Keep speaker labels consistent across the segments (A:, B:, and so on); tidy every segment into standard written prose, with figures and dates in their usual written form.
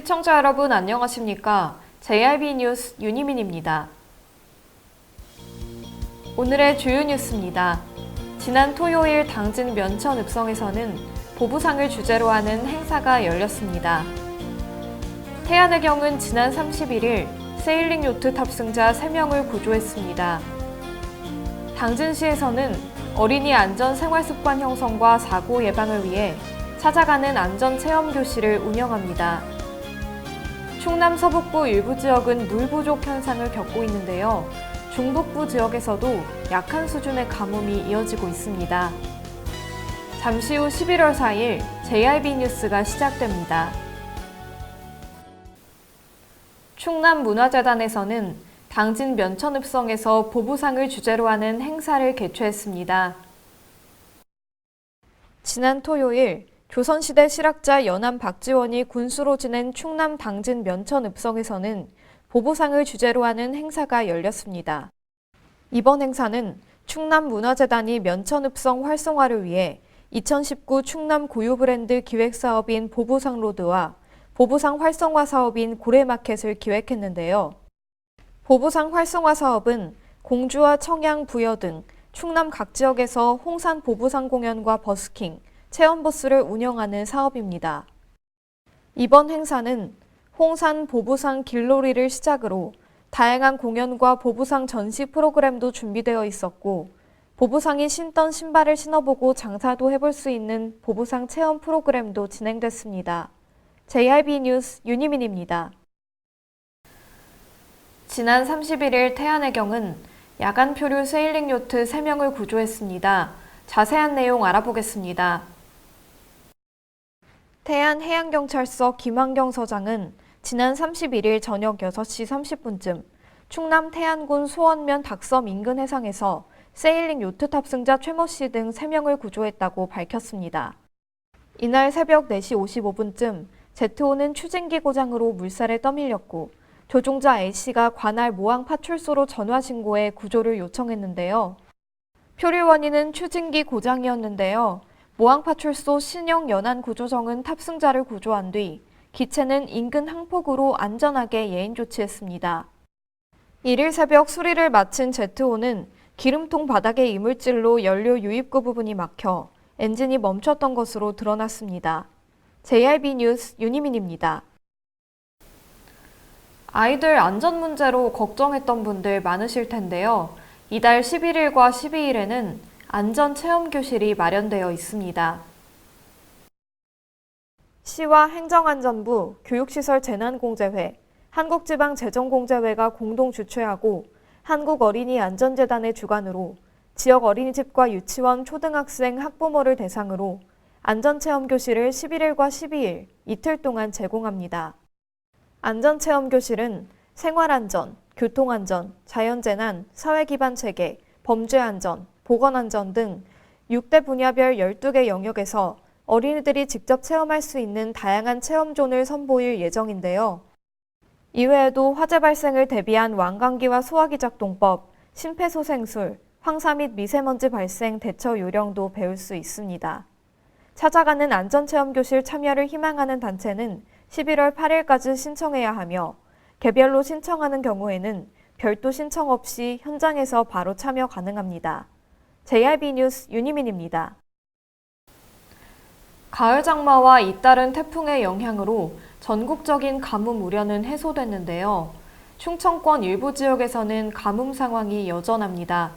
A: 시청자 여러분 안녕하십니까? JRB 뉴스 윤희민입니다. 오늘의 주요 뉴스입니다. 지난 토요일 당진 면천읍성에서는 보부상을 주제로 하는 행사가 열렸습니다. 태안해경은 지난 31일 세일링 요트 탑승자 3명을 구조했습니다. 당진시에서는 어린이 안전 생활습관 형성과 사고 예방을 위해 찾아가는 안전체험교실을 운영합니다. 충남 서북부 일부 지역은 물 부족 현상을 겪고 있는데요. 중북부 지역에서도 약한 수준의 가뭄이 이어지고 있습니다. 잠시 후 11월 4일 JRB 뉴스가 시작됩니다. 충남문화재단에서는 당진 면천읍성에서 보부상을 주제로 하는 행사를 개최했습니다. 지난 토요일 조선시대 실학자 연암 박지원이 군수로 지낸 충남 당진 면천읍성에서는 보부상을 주제로 하는 행사가 열렸습니다. 이번 행사는 충남문화재단이 면천읍성 활성화를 위해 2019 충남 고유 브랜드 기획사업인 보부상 로드와 보부상 활성화 사업인 고래마켓을 기획했는데요. 보부상 활성화 사업은 공주와 청양, 부여 등 충남 각 지역에서 홍산 보부상 공연과 버스킹, 체험버스를 운영하는 사업입니다. 이번 행사는 홍산 보부상 길놀이를 시작으로 다양한 공연과 보부상 전시 프로그램도 준비되어 있었고, 보부상이 신던 신발을 신어보고 장사도 해볼 수 있는 보부상 체험 프로그램도 진행됐습니다. JRB 뉴스 윤희민입니다. 지난 31일 태안해경은 야간 표류 세일링 요트 3명을 구조했습니다. 자세한 내용 알아보겠습니다. 태안해양경찰서 김환경 서장은 지난 31일 저녁 6시 30분쯤 충남 태안군 소원면 닭섬 인근 해상에서 세일링 요트 탑승자 최모 씨 등 3명을 구조했다고 밝혔습니다. 이날 새벽 4시 55분쯤 제트호는 추진기 고장으로 물살에 떠밀렸고 조종자 A씨가 관할 모항 파출소로 전화 신고해 구조를 요청했는데요. 표류 원인은 추진기 고장이었는데요. 모항파출소 신영연안구조정은 탑승자를 구조한 뒤 기체는 인근 항폭으로 안전하게 예인 조치했습니다. 이일 새벽 수리를 마친 제트호는 기름통 바닥의 이물질로 연료 유입구 부분이 막혀 엔진이 멈췄던 것으로 드러났습니다. JRB 뉴스 윤희민입니다. 아이들 안전 문제로 걱정했던 분들 많으실 텐데요. 이달 11일과 12일에는 안전체험교실이 마련되어 있습니다. 시와 행정안전부, 교육시설 재난공제회, 한국지방재정공제회가 공동 주최하고 한국어린이안전재단의 주관으로 지역 어린이집과 유치원, 초등학생, 학부모를 대상으로 안전체험교실을 11일과 12일 이틀 동안 제공합니다. 안전체험교실은 생활안전, 교통안전, 자연재난, 사회기반체계, 범죄안전, 보건안전 등 6대 분야별 12개 영역에서 어린이들이 직접 체험할 수 있는 다양한 체험존을 선보일 예정인데요. 이외에도 화재 발생을 대비한 완강기와 소화기 작동법, 심폐소생술, 황사 및 미세먼지 발생 대처 요령도 배울 수 있습니다. 찾아가는 안전체험교실 참여를 희망하는 단체는 11월 8일까지 신청해야 하며 개별로 신청하는 경우에는 별도 신청 없이 현장에서 바로 참여 가능합니다. JRB 뉴스 윤희민입니다. 가을 장마와 잇따른 태풍의 영향으로 전국적인 가뭄 우려는 해소됐는데요. 충청권 일부 지역에서는 가뭄 상황이 여전합니다.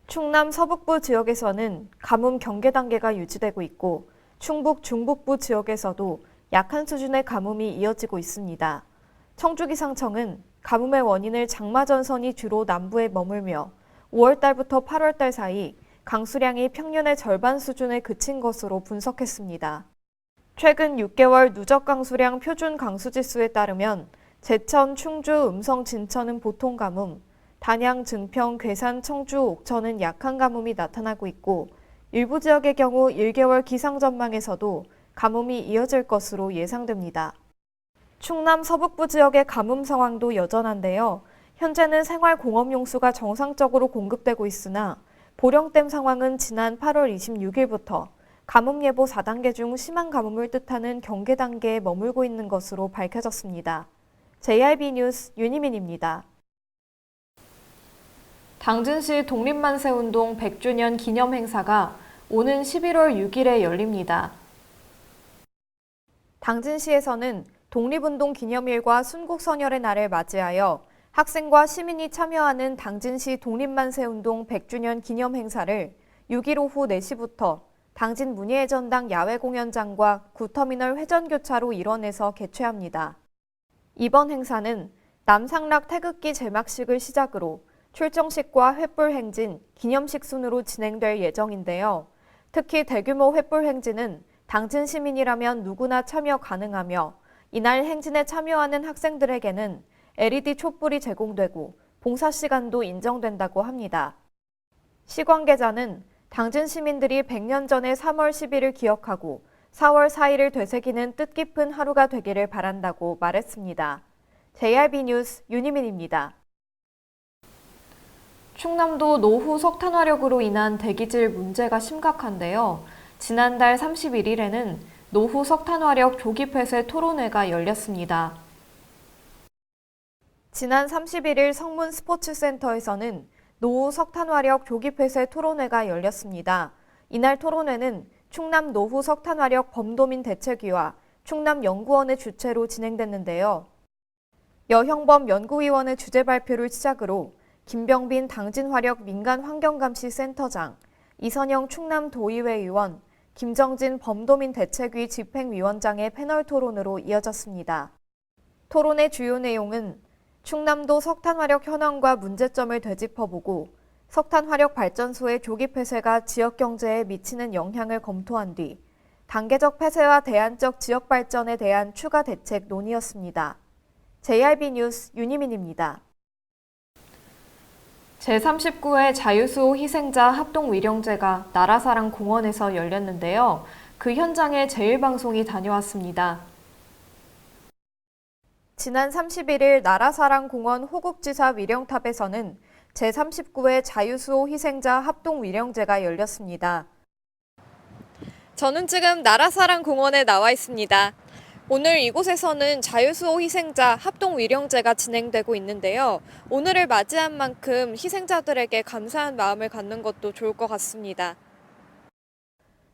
A: 충남 서북부 지역에서는 가뭄 경계 단계가 유지되고 있고 충북 중북부 지역에서도 약한 수준의 가뭄이 이어지고 있습니다. 청주기상청은 가뭄의 원인을 장마전선이 주로 남부에 머물며 5월달부터 8월달 사이 강수량이 평년의 절반 수준에 그친 것으로 분석했습니다. 최근 6개월 누적 강수량 표준 강수지수에 따르면 제천, 충주, 음성, 진천은 보통 가뭄, 단양, 증평, 괴산, 청주, 옥천은 약한 가뭄이 나타나고 있고 일부 지역의 경우 1개월 기상 전망에서도 가뭄이 이어질 것으로 예상됩니다. 충남 서북부 지역의 가뭄 상황도 여전한데요. 현재는 생활공업용수가 정상적으로 공급되고 있으나 보령댐 상황은 지난 8월 26일부터 가뭄 예보 4단계 중 심한 가뭄을 뜻하는 경계 단계에 머물고 있는 것으로 밝혀졌습니다. JRB 뉴스 윤희민입니다. 당진시 독립만세운동 100주년 기념 행사가 오는 11월 6일에 열립니다. 당진시에서는 독립운동 기념일과 순국선열의 날을 맞이하여 학생과 시민이 참여하는 당진시 독립만세운동 100주년 기념 행사를 6일 오후 4시부터 당진 문예회전당 야외공연장과 구터미널 회전교차로 일원에서 개최합니다. 이번 행사는 남상락 태극기 제막식을 시작으로 출정식과 횃불 행진, 기념식 순으로 진행될 예정인데요. 특히 대규모 횃불 행진은 당진 시민이라면 누구나 참여 가능하며 이날 행진에 참여하는 학생들에게는 LED 촛불이 제공되고 봉사 시간도 인정된다고 합니다. 시 관계자는 당진 시민들이 100년 전의 3월 10일을 기억하고 4월 4일을 되새기는 뜻깊은 하루가 되기를 바란다고 말했습니다. JRB 뉴스 윤희민입니다. 충남도 노후 석탄 화력으로 인한 대기질 문제가 심각한데요. 지난달 31일에는 노후 석탄 화력 조기 폐쇄 토론회가 열렸습니다. 지난 31일 성문 스포츠센터에서는 노후 석탄 화력 조기 폐쇄 토론회가 열렸습니다. 이날 토론회는 충남 노후 석탄 화력 범도민 대책위와 충남연구원의 주최로 진행됐는데요. 여형범 연구위원의 주제 발표를 시작으로 김병빈 당진화력 민간환경감시 센터장, 이선영 충남도의회 의원, 김정진 범도민 대책위 집행위원장의 패널 토론으로 이어졌습니다. 토론의 주요 내용은 충남도 석탄화력 현황과 문제점을 되짚어보고 석탄화력 발전소의 조기 폐쇄가 지역 경제에 미치는 영향을 검토한 뒤 단계적 폐쇄와 대안적 지역 발전에 대한 추가 대책 논의였습니다. JRB 뉴스 윤희민입니다. 제39회 자유수호 희생자 합동위령제가 나라사랑 공원에서 열렸는데요. 그 현장에 제일방송이 다녀왔습니다. 지난 31일 나라사랑 공원 호국지사 위령탑에서는 제39회 자유수호 희생자 합동위령제가 열렸습니다. 저는 지금 나라사랑 공원에 나와 있습니다. 오늘 이곳에서는 자유수호 희생자 합동위령제가 진행되고 있는데요. 오늘을 맞이한 만큼 희생자들에게 감사한 마음을 갖는 것도 좋을 것 같습니다.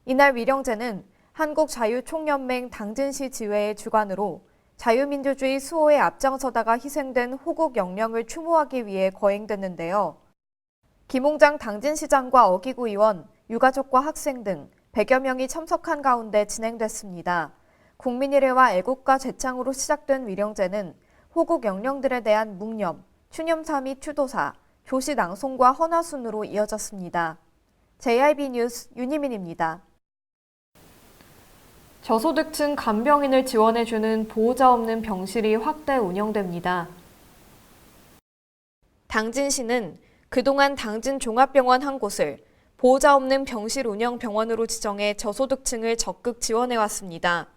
A: 이날 위령제는 한국자유총연맹 당진시 지회의 주관으로 자유민주주의 수호에 앞장서다가 희생된 호국 영령을 추모하기 위해 거행됐는데요. 김홍장 당진시장과 어기구 의원, 유가족과 학생 등 100여 명이 참석한 가운데 진행됐습니다. 국민일회와 애국가 제창으로 시작된 위령제는 호국 영령들에 대한 묵념, 추념사 및 추도사, 조시 낭송과 헌화순으로 이어졌습니다. JRB 뉴스 윤희민입니다. 저소득층 간병인을 지원해주는 보호자 없는 병실이 확대 운영됩니다. 당진시는 그동안 당진 종합병원 한 곳을 보호자 없는 병실 운영 병원으로 지정해 저소득층을 적극 지원해왔습니다.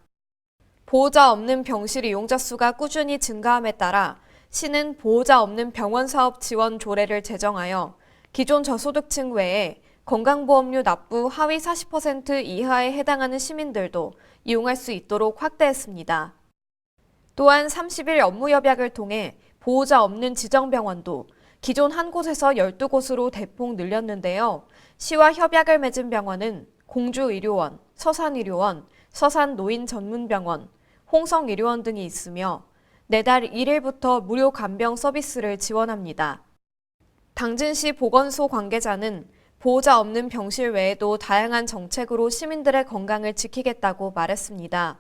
A: 보호자 없는 병실 이용자 수가 꾸준히 증가함에 따라 시는 보호자 없는 병원 사업 지원 조례를 제정하여 기존 저소득층 외에 건강보험료 납부 하위 40% 이하에 해당하는 시민들도 이용할 수 있도록 확대했습니다. 또한 30일 업무협약을 통해 보호자 없는 지정병원도 기존 한 곳에서 12곳으로 대폭 늘렸는데요. 시와 협약을 맺은 병원은 공주의료원, 서산의료원, 서산노인전문병원, 홍성의료원 등이 있으며 내달 1일부터 무료 간병 서비스를 지원합니다. 당진시 보건소 관계자는 보호자 없는 병실 외에도 다양한 정책으로 시민들의 건강을 지키겠다고 말했습니다.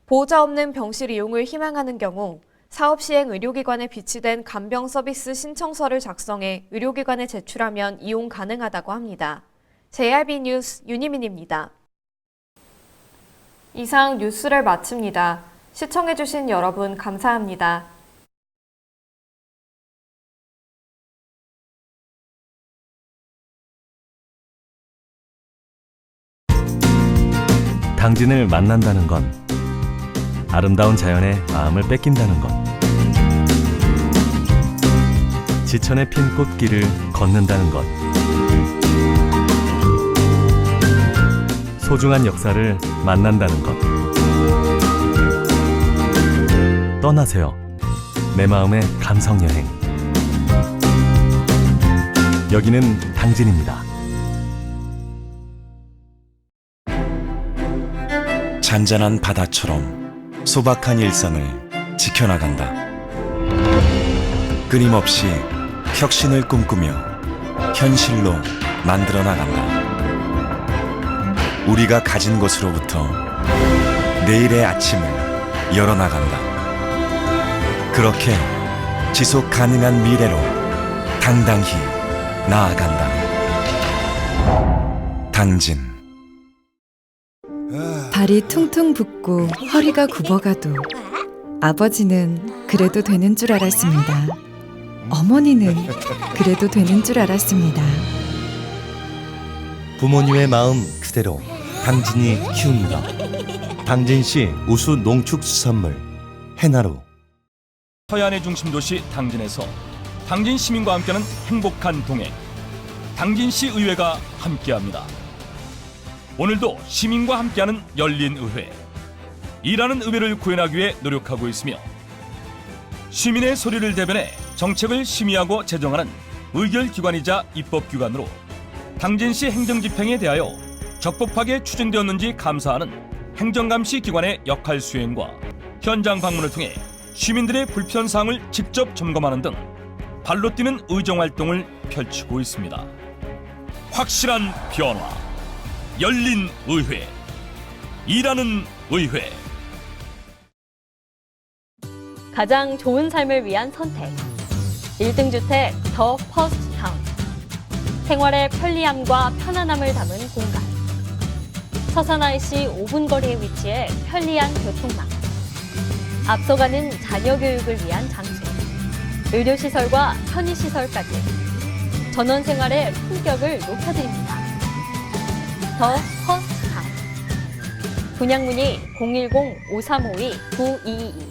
A: 보호자 없는 병실 이용을 희망하는 경우 사업 시행 의료기관에 비치된 간병 서비스 신청서를 작성해 의료기관에 제출하면 이용 가능하다고 합니다. JRB 뉴스 윤희민입니다. 이상 뉴스를 마칩니다. 시청해주신 여러분 감사합니다.
B: 당진을 만난다는 건 아름다운 자연에 마음을 뺏긴다는 것, 지천에 핀 꽃길을 걷는다는 것, 소중한 역사를 만난다는 것. 떠나세요. 내 마음의 감성 여행. 여기는 당진입니다.
C: 잔잔한 바다처럼 소박한 일상을 지켜나간다. 끊임없이 혁신을 꿈꾸며 현실로 만들어 나간다. 우리가 가진 것으로부터 내일의 아침을 열어나간다. 그렇게 지속 가능한 미래로 당당히 나아간다. 당진.
D: 발이 퉁퉁 붓고 허리가 굽어가도 아버지는 그래도 되는 줄 알았습니다. 어머니는 그래도 되는 줄 알았습니다.
E: 부모님의 마음 그대로 당진이 키웁니다. 당진시 우수 농축수산물 해나루.
F: 서해안의 중심 도시 당진에서 당진 시민과 함께하는 행복한 동행, 당진시 의회가 함께합니다. 오늘도 시민과 함께하는 열린 의회, 일하는 의회를 구현하기 위해 노력하고 있으며 시민의 소리를 대변해 정책을 심의하고 제정하는 의결기관이자 입법기관으로 당진시 행정집행에 대하여 적법하게 추진되었는지 감사하는 행정감시 기관의 역할 수행과 현장 방문을 통해 시민들의 불편사항을 직접 점검하는 등 발로 뛰는 의정활동을 펼치고 있습니다. 확실한 변화, 열린 의회, 일하는 의회.
G: 가장 좋은 삶을 위한 선택. 1등 주택 더 퍼스트 타운. 생활의 편리함과 편안함을 담은 공간. 서산IC 5분 거리에 위치해 편리한 교통망. 앞서가는 자녀 교육을 위한 장소. 의료시설과 편의시설까지. 전원 생활의 품격을 높여드립니다. 더 퍼스트 타운. 분양문의 010-5352-9222